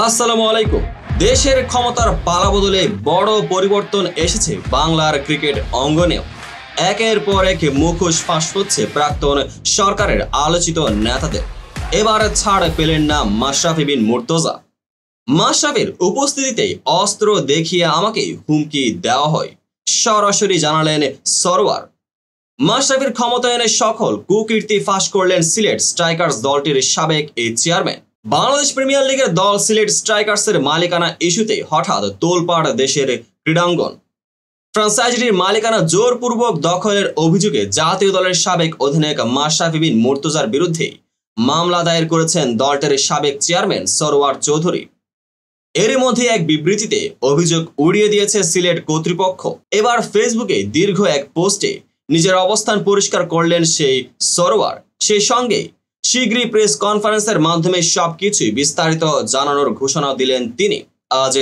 আসসালামু আলাইকুম। দেশের ক্ষমতার পালাবদলে বড় পরিবর্তন এসেছে বাংলার ক্রিকেট অঙ্গনেও। একের পর এক মুখোশ ফাঁস হচ্ছে প্রাক্তন সরকারের আলোচিত নেতাদের। এবার ছাড় পেলেন না মাশরাফি বিন মুর্তজা। মাশরাফির উপস্থিতিতে অস্ত্র দেখিয়ে আমাকে হুমকি দেওয়া হয়, সরাসরি জানালেন সরওয়ার। মাশরাফির ক্ষমতায়নের সকল কুকীর্তি ফাঁস করলেন সিলেট স্ট্রাইকার্স দলটির সাবেক এই চেয়ারম্যান। বাংলাদেশ প্রিমিয়ার লিগের দল সিলেট স্ট্রাইকার্সের মালিকানা ইস্যুতে হঠাৎ তোলপাড় দেশের ক্রীড়াঙ্গন। ফ্র্যাঞ্চাইজিটির মালিকানা জোরপূর্বক দখলের অভিযোগে জাতীয় দলের সাবেক অধিনায়ক মাশরাফি বিন মুর্তজার বিরুদ্ধে মামলা দায়ের করেছেন দলটির সাবেক চেয়ারম্যান সরওয়ার চৌধুরী। এরই মধ্যে এক বিবৃতিতে অভিযোগ উড়িয়ে দিয়েছে সিলেট কর্তৃপক্ষ। এবার ফেসবুকে দীর্ঘ এক পোস্টে নিজের অবস্থান পরিষ্কার করলেন সেই সরওয়ার। সেই সঙ্গে শীঘ্রই প্রেস কনফারেন্সের মাধ্যমে সবকিছুই বিস্তারিত জানানোর ঘোষণা দিলেন তিনি। আজ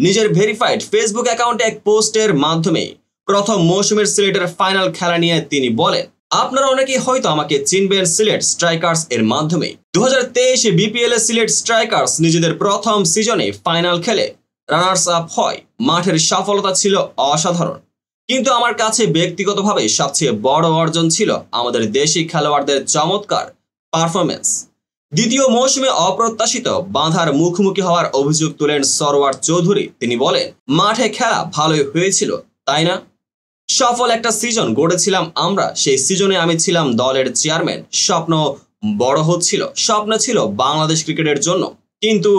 নিজের ভেরিফাইড ফেসবুক অ্যাকাউন্টে এক পোস্টের মাধ্যমে প্রথম মৌসুমের সিলেটের ফাইনাল খেলা নিয়ে তিনি বলেন, আপনারা অনেকেই হয়তো আমাকে চিনবেন সিলেট স্ট্রাইকার্স এর মাধ্যমে। 2023 বিপিএল এ সিলেট স্ট্রাইকার্স নিজেদের প্রথম সিজনে ফাইনাল খেলে রানার্স আপ হয়। মাঠের সফলতা ছিল অসাধারণ, কিন্তু আমার কাছে ব্যক্তিগতভাবে সবচেয়ে বড় অর্জন ছিল আমাদের দেশি খেলোয়াড়দের চমৎকার পারফরমেন্স। দ্বিতীয় মৌসুমে অপ্রত্যাশিত বাঁধার মুখোমুখি হওয়ার অভিযোগ তুলেন সরওয়ার চৌধুরী। তিনি বলেন, মাঠে খেলা ভালোই হয়েছিল, তাই না? সফল একটা সিজন গড়েছিলাম আমরা। সেই সিজনে আমি ছিলাম দলের চেয়ারম্যান। স্বপ্ন বড় হচ্ছিল, স্বপ্ন ছিল বাংলাদেশ ক্রিকেটের জন্য। কিন্তু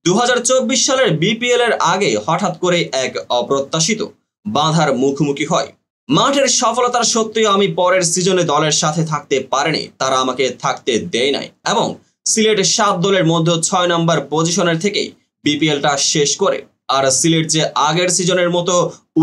2024 সালের বিপিএল এর আগে হঠাৎ করে এক অপ্রত্যাশিত বাঁধার মুখোমুখি হয়। মাঠের সফলতার সত্ত্বেও আমি পরের সিজনে দলের সাথে থাকতে পারিনি, তারা আমাকে থাকতে দেয় নাই এবং সিলেট 7 দলের মধ্যে 6 নম্বর পজিশনের থেকেই বিপিএলটা শেষ করে। আর সিলেট যে আগের সিজনের মতো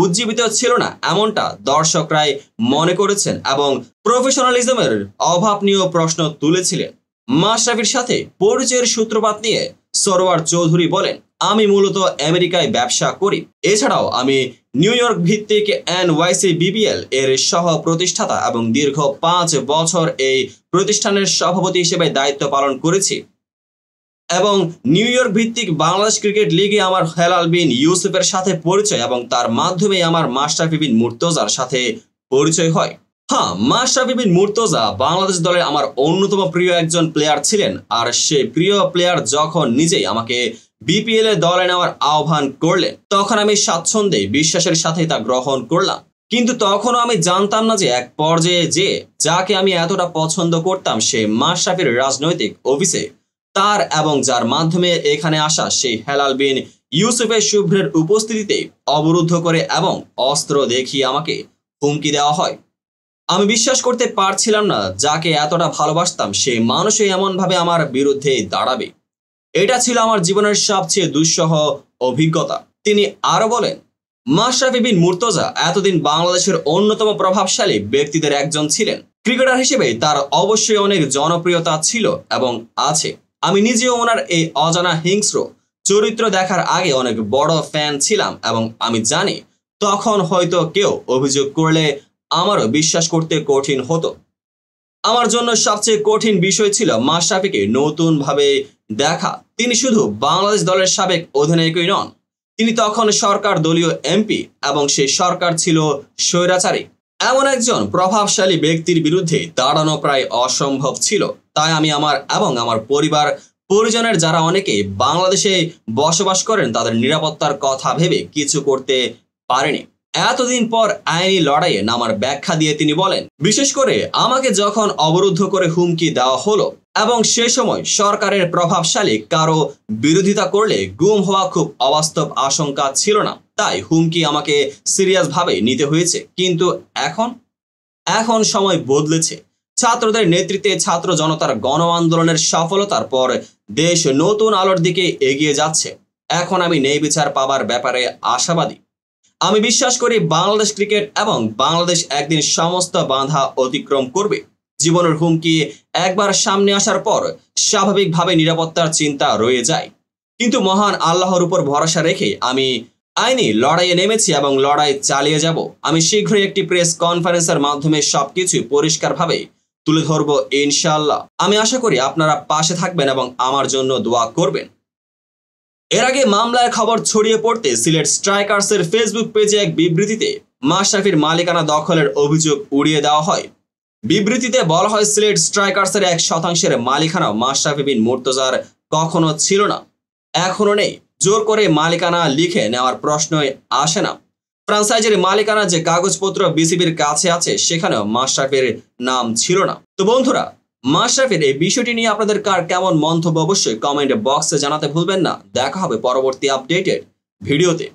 উজ্জীবিত ছিল না এমনটা দর্শকরাই মনে করেছেন এবং প্রফেশনালিজমের অভাব নিয়েও প্রশ্ন তুলেছিলেন। মাশরাফির সাথে পরিচয়ের সূত্রপাত নিয়ে সরওয়ার চৌধুরী বলেন, আমি মূলত আমেরিকায় ব্যবসা করি। এছাড়াও আমি নিউ ইয়র্ক ভিত্তিক এনওয়াইসি বিপিএল এর সহ প্রতিষ্ঠাতা এবং দীর্ঘ 5 বছর এই প্রতিষ্ঠানের সভাপতি হিসেবে দায়িত্ব পালন করেছি এবং নিউ ইয়র্ক ভিত্তিক বাংলাদেশ ক্রিকেট লিগে আমার হেলাল বিন ইউসুফের সাথে পরিচয় এবং তার মাধ্যমে আমার মাশরাফি বিন মুর্তজার সাথে পরিচয় হয়। হ্যাঁ, মাশরাফি বিন মুর্তজা বাংলাদেশ দলের আমার অন্যতম প্রিয় একজন প্লেয়ার ছিলেন। আর সেই প্রিয় প্লেয়ার যখন নিজেই আমাকে বিপিএল এ দলে নেওয়ার আহ্বান করলেন, তখন আমি স্বাচ্ছন্দ্যে বিশ্বাসের সাথে তা গ্রহণ করলাম। কিন্তু তখনও আমি জানতাম না যে এক পর্যায়ে যে যাকে আমি এতটা পছন্দ করতাম সে মাশরাফির রাজনৈতিক অফিসে তার এবং যার মাধ্যমে এখানে আসা সেই হেলাল বিন ইউসুফের শুভ্রের উপস্থিতিতে অবরুদ্ধ করে এবং অস্ত্র দেখিয়ে আমাকে হুমকি দেওয়া হয়। আমি বিশ্বাস করতে পারছিলাম না যাকে এতটা ভালোবাসতাম সে মানুষই এমনভাবে আমার বিরুদ্ধে দাঁড়াবে। এটা ছিল আমার জীবনের সবচেয়ে দুঃসহ অভিজ্ঞতা। তিনি আরো বলেন, মাশরাফি বিন মুর্তজা এতদিন বাংলাদেশের অন্যতম প্রভাবশালী ব্যক্তিদের একজন ছিলেন। ক্রিকেটার হিসেবে তার অবশ্যই অনেক জনপ্রিয়তা ছিল এবং আছে। আমি নিজেও ওনার এই অজানা হিংস্র চরিত্র দেখার আগে অনেক বড় ফ্যান ছিলাম এবং আমি জানি তখন হয়তো কেউ অভিযোগ করলে আমারও বিশ্বাস করতে কঠিন হতো। আমার জন্য সবচেয়ে কঠিন বিষয় ছিল মাশরাফিকে নতুনভাবে দেখা। তিনি শুধু বাংলাদেশ দলের সাবেক অধিনায়কই নন, তিনি তখন সরকার দলীয় এমপি এবং সেই সরকার ছিল স্বৈরাচারী। এমন একজন প্রভাবশালী ব্যক্তির বিরুদ্ধে দাঁড়ানো প্রায় অসম্ভব ছিল। তাই আমি আমার এবং আমার পরিবার পরিজনের যারা অনেকে বাংলাদেশে বসবাস করেন তাদের নিরাপত্তার কথা ভেবে কিছু করতে পারেনি। এতদিন পর আইনি লড়াইয়ে নামার ব্যাখ্যা দিয়ে তিনি বলেন, বিশেষ করে আমাকে যখন অবরুদ্ধ করে হুমকি দেওয়া হলো এবং সে সময় সরকারের প্রভাবশালী কারো বিরোধিতা করলে গুম হওয়া খুব অবাস্তব আশঙ্কা ছিল না, তাই হুমকি আমাকে সিরিয়াস ভাবে নিতে হয়েছে। কিন্তু এখন সময় বদলেছে। ছাত্রদের নেতৃত্বে ছাত্র জনতার গণ আন্দোলনের সফলতার পর দেশ নতুন আলোর দিকে এগিয়ে যাচ্ছে। এখন আমি ন্যায় বিচার পাবার ব্যাপারে আশাবাদী। আমি বিশ্বাস করি বাংলাদেশ ক্রিকেট এবং বাংলাদেশ একদিন সমস্ত বাধা অতিক্রম করবে। জীবনের হুমকি একবার সামনে আসার পর স্বাভাবিকভাবে নিরাপত্তার চিন্তা রয়ে যায়, কিন্তু মহান আল্লাহর উপর ভরসা রেখে আমি আইনি লড়াইয়ে নেমেছি এবং লড়াই চালিয়ে যাব। আমি শীঘ্রই একটি প্রেস কনফারেন্সের মাধ্যমে সবকিছু পরিষ্কারভাবে তুলে ধরব ইনশাআল্লাহ। আমি আশা করি আপনারা পাশে থাকবেন এবং আমার জন্য দোয়া করবেন। এর আগে মামলার খবর ছড়িয়ে পড়তে সিলেট স্ট্রাইকার্সের ফেসবুক পেজে এক বিবৃতিতে মাশরাফির মালিকানা দখলের অভিযোগ উড়িয়ে দেওয়া হয়। বিবৃতিতে বলা হয়, সিলেট স্ট্রাইকার্সের 1% মালিকানা মাশরাফি বিন মুর্তজার কখনো ছিল না, এখনো নেই। জোর করে মালিকানা লিখে নেওয়ার প্রশ্নই আসে না। ফ্র্যাঞ্চাইজির মালিকানা যে কাগজপত্র বিসিবির কাছে আছে সেখানেও মাশরাফির নাম ছিল না। তো বন্ধুরা, মাশরাফির এই বিষয়টি নিয়ে আপনাদের কার কেমন মন্তব্য অবশ্যই কমেন্ট বক্সে জানাতে ভুলবেন না। দেখা হবে পরবর্তী আপডেটেড ভিডিওতে।